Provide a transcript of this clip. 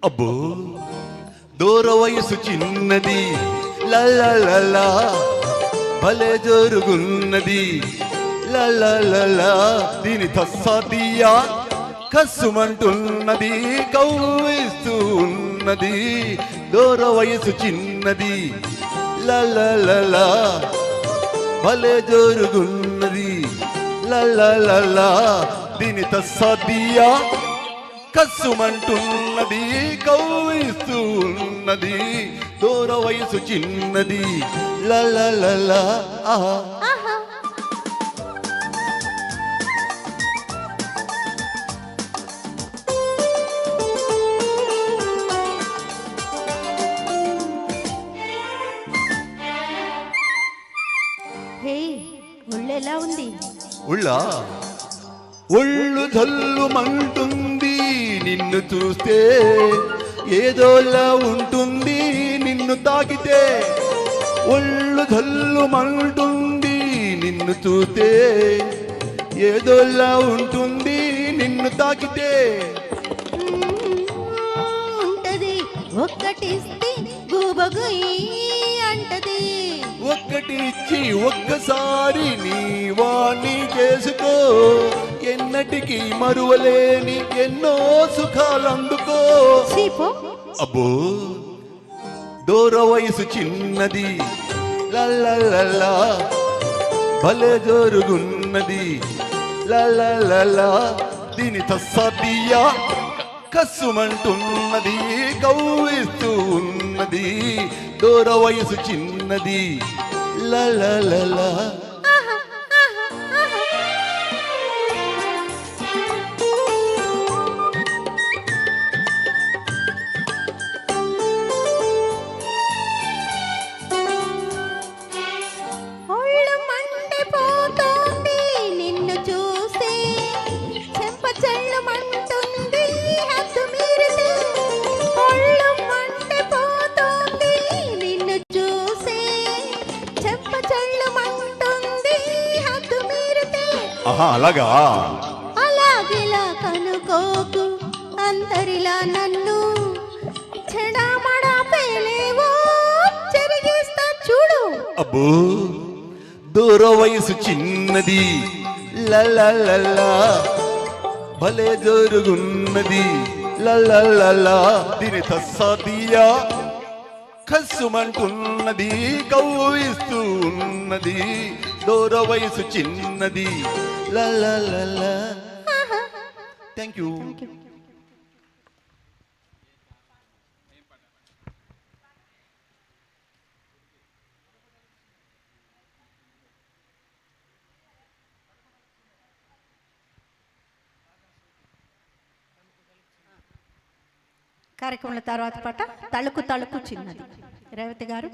అబ్బో దూర వయసు చిన్నది లల్లలలా భలే జరుగున్నది లల్లలలా దీని తస్సాదియా కస్సుమంటున్నది కవ్విస్తూ ఉన్నది దూర వయసు చిన్నది లల్లలలా భలే జరుగున్నది లల్లలలా దీని తస్సాదియా కస్సుమంటున్నది కవ్విస్తూ ఉన్నది దూర వయసు చిన్నది లల్లలలా ఆహా ఒళ్ళెలా ఉంది? ఒళ్ళు జల్లుమంటుంది నిన్ను చూస్తే, ఏదోలా ఉంటుంది నిన్ను తాకితే. ఒళ్ళు జల్లుమంటుంది నిన్ను చూస్తే, ఏదోలా ఉంటుంది నిన్ను తాకితే. ఉంటది ఒక్కటిస్తే గుబగుయి అంటది, ఒక్కటి ఇచ్చి ఒక్కసారి నీ వాణ్ణి చేసుకో, ఎన్నటికీ మరువలేని ఎన్నో సుఖాలందుకో. అబ్బో దూర వయసు చిన్నది లల్లలలా భలే జరుగున్నది లల్లలలా దీని తస్సాదియా కస్సుమంటున్నది కవ్విస్తూ ఉన్నది దూర వయసు చిన్నది లల్లలలా. అలాగా అలాగిలా కనుకోకు, అందరిలా నన్ను చెడామడా పేలేవో చెరిగిస్తా చూడు. అబ్బో దూర వయసు చిన్నది లల్లలలా భలే జరుగున్నది లల్లలలా దీని తస్సాదియా కస్సుమంటున్నది కవ్విస్తూ ఉన్నది దూర వయసు చిన్నది లల్లలలా. Thank you. కార్యక్రమం తర్వాత పాట తళుకు తళుకు చిన్నది. రేవతి గారు.